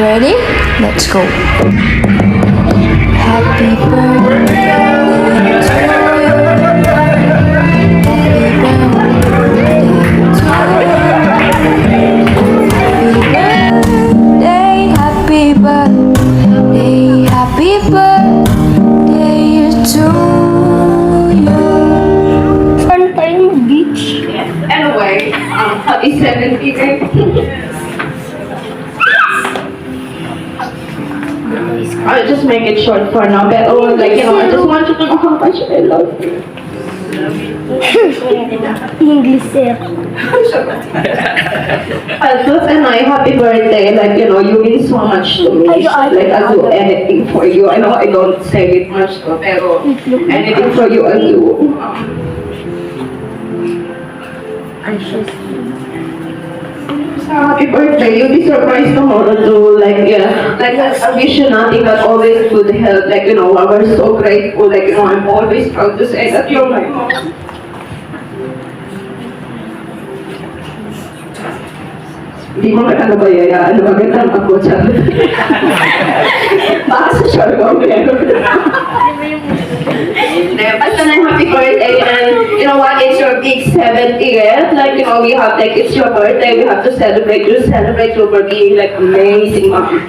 Ready? Let's go. Happy birthday to you. Happy birthday, happy birthday to you. Fun time beach. Anyway, happy 70th. I'll just make it short for now, but I just want you to know how much I love you. English sir. Altos and I, happy birthday. You mean so much to me. I'll do anything for you. I know I don't say it much, pero anything for you, I'll do. Happy birthday. You'll be surprised tomorrow too. I wish you nothing but always good health. We're so grateful. I'm always proud to say that you're my mom. Hindi mo na bayayaan. Magandang ako siya. Baka sa Siargao meron. Basta na happy birthday, and you know what, it's your big 70th. We have it's your birthday, we have to celebrate you for being amazing mom.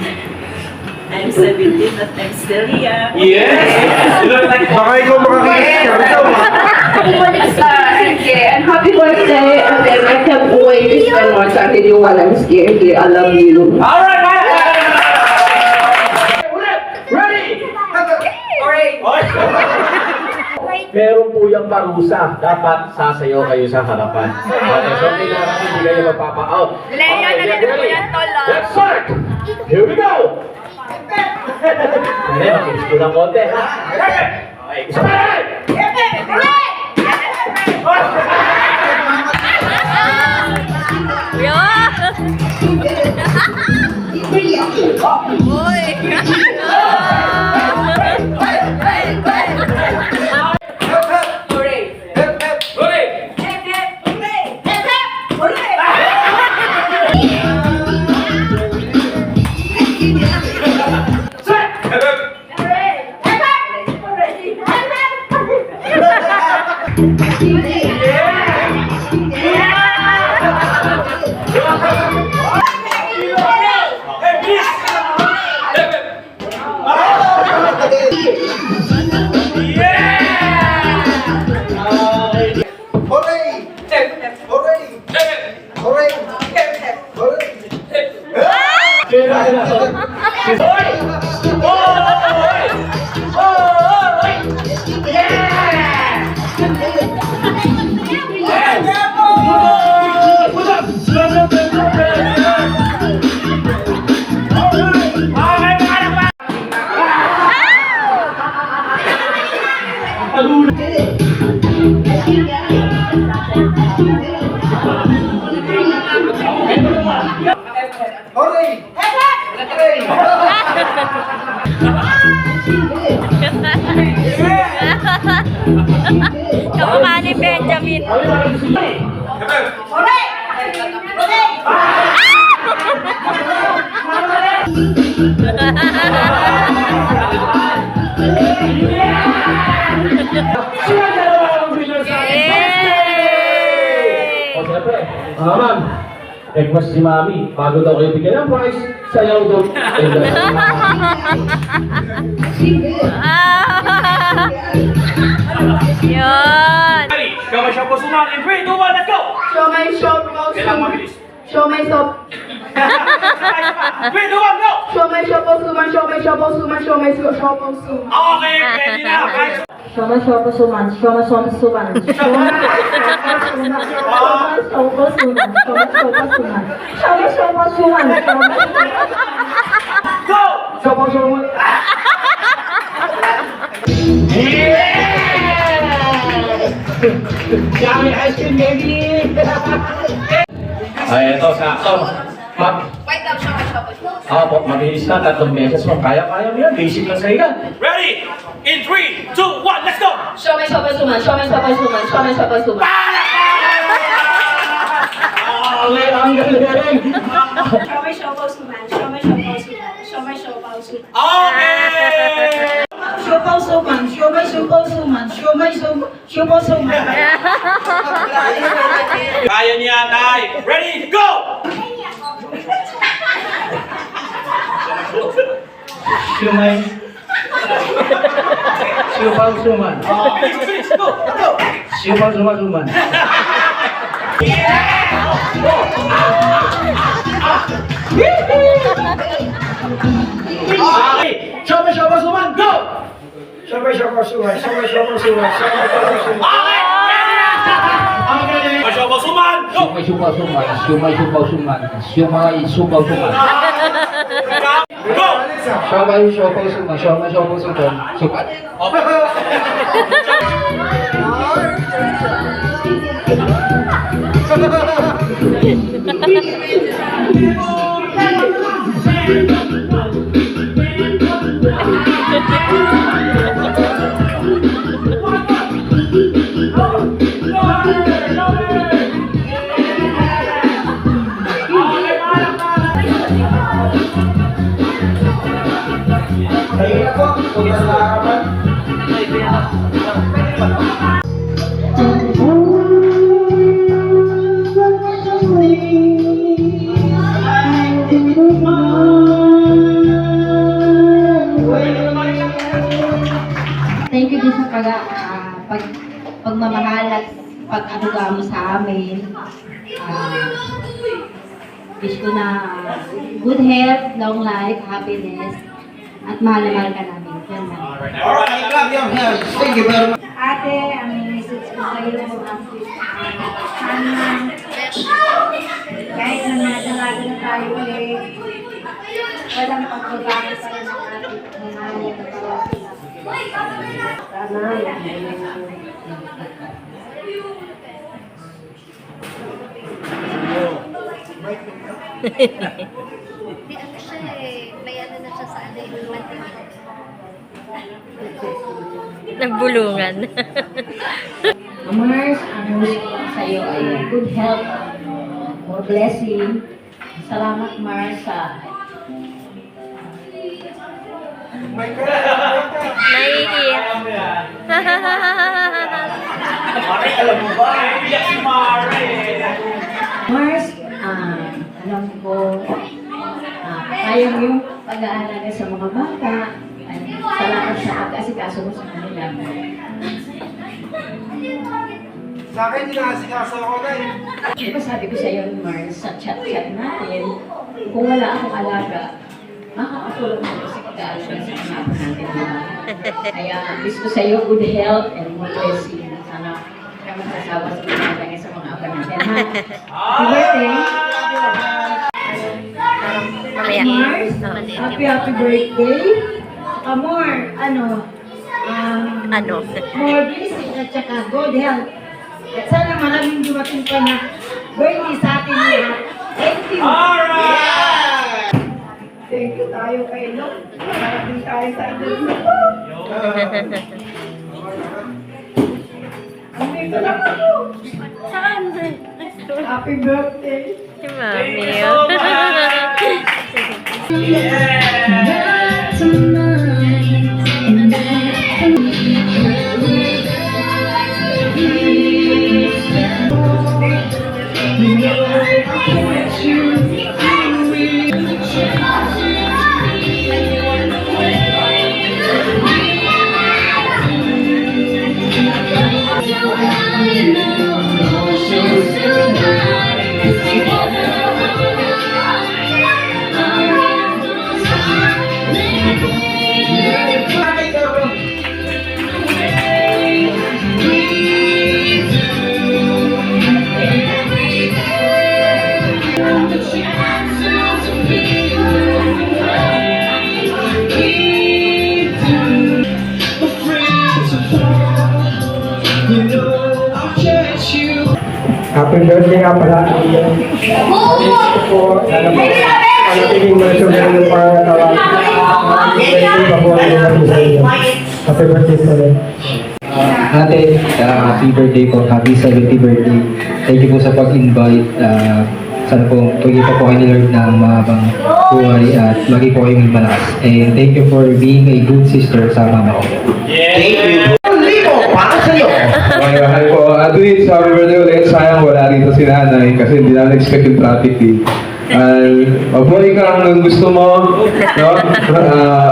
I'm 17 but I'm still here. Yes! You look like baka ikaw makakita And happy birthday, and then I can't wait to spend more time with you while I'm still here. I love you. Alright, ready! Meron po yung parusa. Dapat sasayaw kayo sa harapan. Okay, so kailangan hindi kayo magpapa-out. Leo, nalito mo yan, tolo. Let's start! Here we go! Okay, makinis ko ng konti, ha? Okay, isa pa rin! Kamukha ni Benjamin. O, siyempre, ma'am, request si Mami, bago daw kayo bigyan ng prize, sayaw daw. Yun. Ready? Show my shop po suman in 3, 2, 1, let's go! Show my shop, Kailangan mabilis. show my shop. 3, 2, 1, go! Show my shop, suman, show my shop, suman, show my shop, suman. Okay, ready na, guys. Shoma shoma suman. Shoma shoma suman. Shoma shoma suman. Shoma shoma suman. Go! Shop po suman. Yeah! Yummy ice cream, baby! Ay, ito, sakto. Wait lang, show my shop. Po, mabilis na, 3 beses mo. Kaya-kaya mo yan, basic lang sa ilan. Ready? In 3, 2, 1, let's go! Show my shop, suman, show my shop, suman, show my shop, suman. Okay, ang galing! Show my shop suman. Show my shop suman. Siomay, siopaw, suman. Okay! Siopaw, suman. Siomay, siopaw, suman. Siomay, siopaw, suman. Kaya niya, Tay. Ready, go! Siumay. Siupaw suman. Bilis, go! Go! Siupaw suman. Okay! Siomay, siomay, suman, go! Siumay, siupaw suman. Siumay, siupaw suman. Siumay, siupaw suman. Okay! Ang galing! Siomay, suman, go! Siumay, siupaw suman. Siumay, siupaw suman. Siumay, supaw suman. Go! Siumay, siupaw suman. Siumay, siupaw suman. Suman. Thank you din sa pagmamahal at pag-aduga mo sa amin. Wish ko na good health, long life, happiness, at mahal na mahal ka namin. Yan lang. Ate, ang message ko sa'yo, sana, kahit na nadalaga na tayo ulit, walang pagbabago pa rin ang ating mahal na katawan. Sana, Hindi ano siya eh, may ano na siya sa ano yung Nagbulungan. Mars, ang wish ko lang sa'yo ay good health, more blessing. Salamat Mars sa Naiiyak. Mare, alam mo ba? Iyak si Mare. Mars, alam ko, kaya mo yung pag-aalaga sa mga bata. Salamat sa pag-asikaso mo sa kanila. Sa akin, dinasikaso ako na eh. Di ba sabi ko sa iyo, Mars, sa chat-chat natin, kung wala akong alaga, makakatulong mo sa pag-aalaga sa mga apo natin. Diba? Kaya wish ko sa iyo good health and more blessing. Sana ka masasawa sa pag-aalaga sa mga apo natin. Ha? Happy birthday! Mamaya. Mars, happy birthday! More, Ano? more blessing at saka good health. At sana maraming dumating pa na birthday sa atin lahat. Thank you! Alright! Thank you tayo kay Lord. Maraming tayo sa inyo. Amig ko lang ako. Saan? Happy birthday! Si Mami. Happy birthday nga pala. Wish ko po, sana po, panatiging malusog ng pangatawan. Happy birthday pa po ang natin sa inyo. Happy birthday sa inyo. Ate, happy birthday po. Happy 70th birthday. Thank you po sa pag-invite. Sana po, pagkita po kayo ni Lord ng mahabang buhay at lagi po kayong malakas. And thank you for being a good sister sa mama ko. Okay, mahal po. Tweets, happy birthday ulit. Sayang wala rito si nanay kasi hindi namin expect yung traffic eh. Mabuhay ka hanggang gusto mo. No?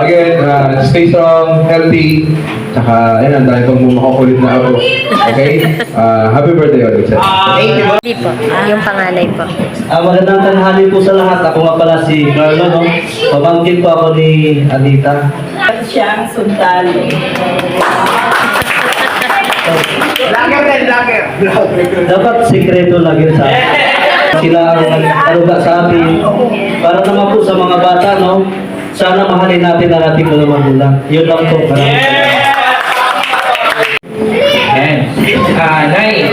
Again, stay strong, healthy. Tsaka, ayun, dahil pag makakulit na ako. Okay? Happy birthday ulit, sir. Hindi po. Yung panganay po. Magandang tanghali po sa lahat. Ako nga pala si Carlo, no? Pamangkin po ako ni Anita. Siyang sundalo. Dapat sikreto lagi sa sila ang nag-aruga sa atin. Para naman po sa mga bata, no? Sana mahalin natin ang ating mga magulang. Yun lang po. Ayan. Nay,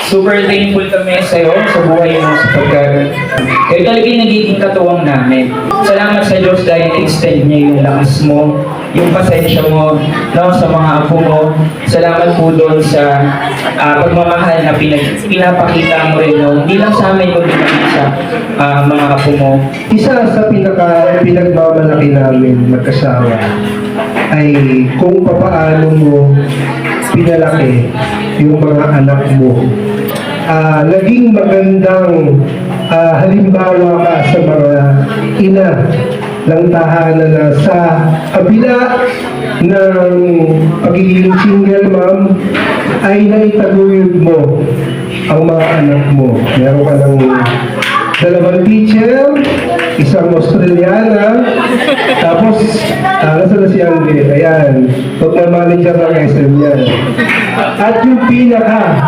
super thankful kami sa'yo sa buhay mo sapagkat kayo talaga yung nagiging katuwang namin. Salamat sa Diyos dahil extend niya yung lakas mo, yung pasensya mo, no, sa mga apo mo. Salamat po doon sa pagmamahal na pinapakita mo rin, no? Hindi lang sa amin, kundi sa mga apo mo. Isa sa pinagmamalaki namin magkasawa ay kung papaano mo pinalaki yung mga anak mo. Naging magandang halimbawa ka sa mga ina ng tahanan na sa kabila ng pagiging single mom ay naitaguyod mo ang mga anak mo. Meron ka ng dalawang teacher, isang Australiana, tapos nasa na si Andy, ayan, pagmamanager ng SM yan. At yung pinaka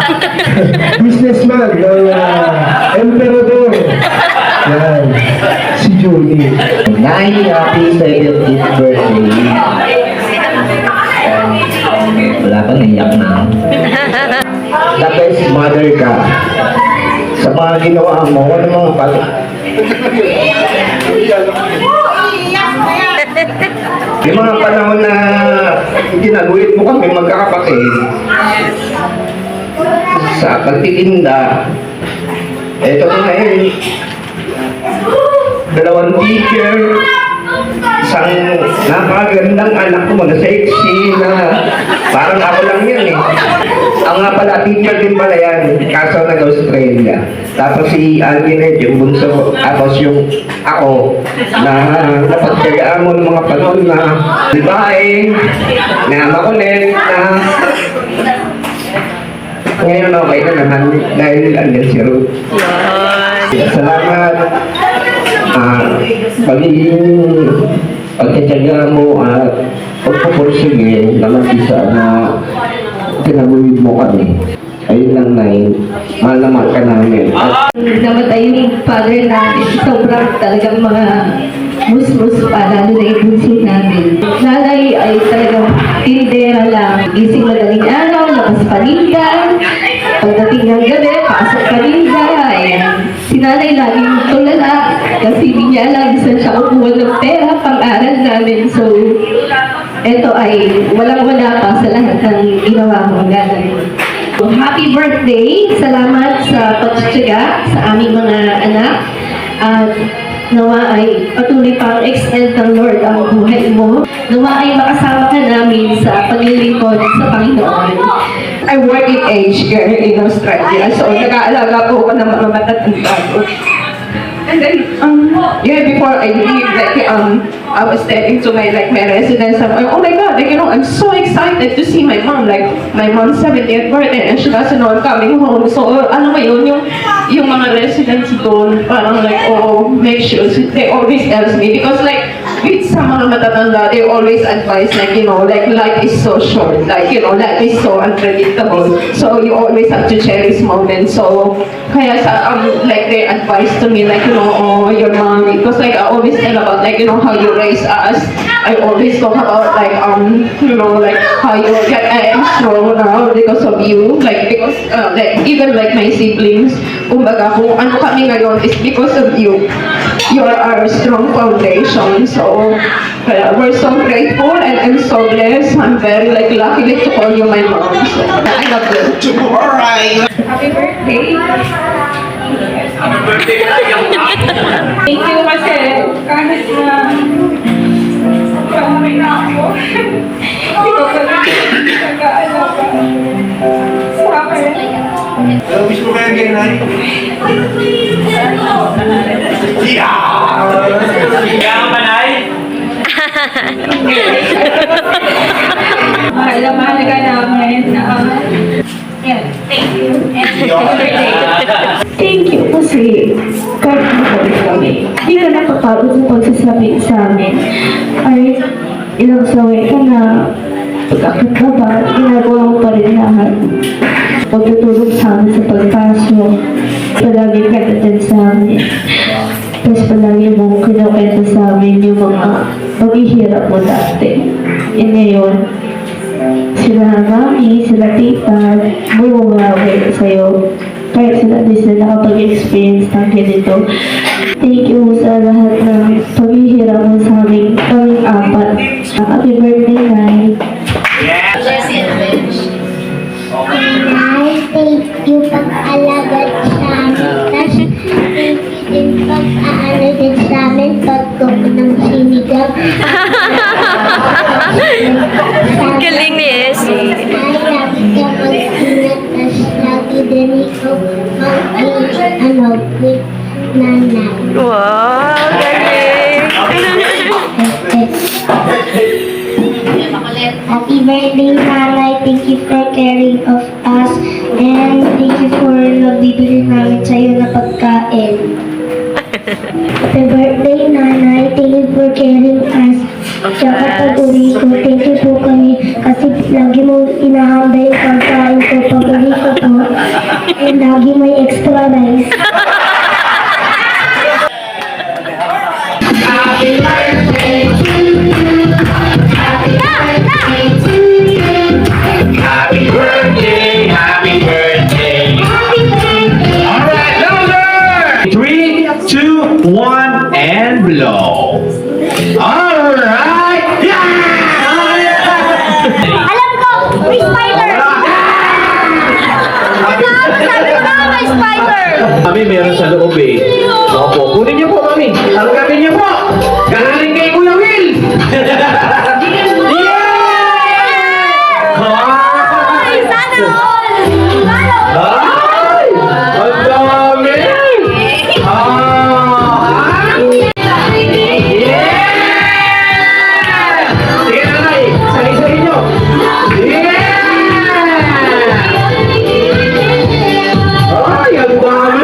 businessman ng Emperador, yan, si Julie. Nay, happy 70th birthday. Wala ka, naiyak na. The best mother ka. Sa mga ginawa mo, ano mga pala? Yung mga panahon na ginagulit mo kami magkakapatid sa pagtitinda, eto na ngayon, dalawang teacher, isang napakagandang anak ko na sexy na parang ako lang yan eh. Ang nga pala, teacher din pala yan, kaso nag-Australia. Tapos si Alvin yung bunso, tapos yung ako, na napagkagaan mo ng mga panahon na babae, na makulit, na ngayon okay na naman dahil andyan si Ruth. Salamat. Pagkatsaga mo at pagpupursige naman isa na tinaguyod mo kami. Ayun lang, Nay. Mahal na mahal ka namin. Namatay yung father namin. Sobrang talagang mga mus-mus pa, lalo na yung bunso namin. Nanay ay talagang tindera lang. Gising madaling araw, labas paninda. Pagdating ng gabi, pasok paninda. Ayan. Si nanay laging tulala kasi hindi niya alam saan siya kukuha ng pera pang-aral namin. So, ito ay walang-wala pa sa lahat ng ginawa mo nanay. Happy birthday! Salamat sa pagtsatsaga sa aming mga anak. At nawa ay patuloy pang extend ng Lord ang buhay mo. Nawa ay makasama ka namin sa paglilingkod sa Panginoon. I work in aged care in Australia, so nag-aalaga po ako ng mga matatanda ko. And then, before I leave, I was telling to my residents, oh my God, I'm so excited to see my mom. My mom's 70th birthday and she doesn't know I'm coming home. So, ano mo yun, yung mga residents doon, parang make sure, they always tells me, because with sa mga matatanda, they always advise, life is so short, life is so unpredictable. So, you always have to cherish moments. So, kaya they advise to me, oh, your mom, because I always tell about how you raise us. I always talk about how you get strong now because of you, because even my siblings, kumbaga kung ano kami ngayon is because of you. You are our strong foundation. So kaya we're so grateful and I'm so blessed. I'm very lucky to call you my mom. So I love you. Alright. Happy birthday! Thank you kasi kahit na marami na ako, hindi ko pa nag-aalaga sa akin. Ano wish mo kaya kay Nay? Mahalaga namin na yan, thank you. Thank you kasi kahit nakabit kami, hindi ka nakapagod sa pagsasabi sa amin. Ay, ilang saway ka na pagkakit ka ba, ginagawa mo pa rin lahat. Pagtutulog sa amin sa pagpasok, palagi ka na dyan sa amin. Tapos palagi mo kinukwento sa amin yung mga paghihirap mo dati. E ngayon, sila mami, sila tita, bumawawin sa'yo. Kahit sila din sila nakapag-experience ng ganito. Thank you sa lahat ng paghihirap mo sa aming pang-apat. Happy birthday, Nay. Ay, thank you pag-alagat sa amin. Tapos, thank you din pag-aalagat sa amin pag-cook ng sinigang. Galing ni Essie. Ay, lagi ka mag-ingat. Tapos, lagi din ikaw with nanay. Wow, galing. Happy birthday, Nanay. Thank you for caring of us. And thank you for nagbibili namin sa'yo na pagkain. Happy birthday, Nanay. Thank you for caring us. Tsaka pag-uwi ko, thank you po kami. Kasi lagi mo inahanda yung pagkain ko pag-uwi ko po. And lagi may extra rice. Happy birthday, happy birthday. All right, louder. 3, 2, 1, and blow. All right. Alam ko! May spider! May spider! Mami, meron sa loob eh. Opo, kunin niyo po, Mami. Tanggapin niyo po. Galing kay Kuya Will. Ay, sana all! Sana all! Ay! Ang dami! Yeah! Sige na, Nay. Sali-sali niyo. Yeah! Ay, ang dami!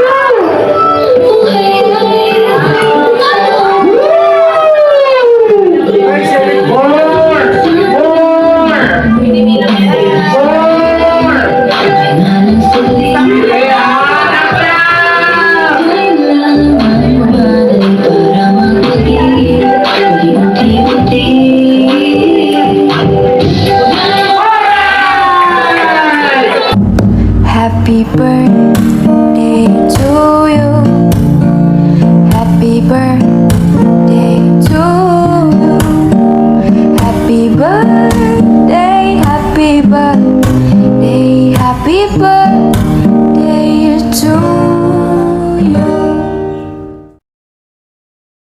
Happy birthday.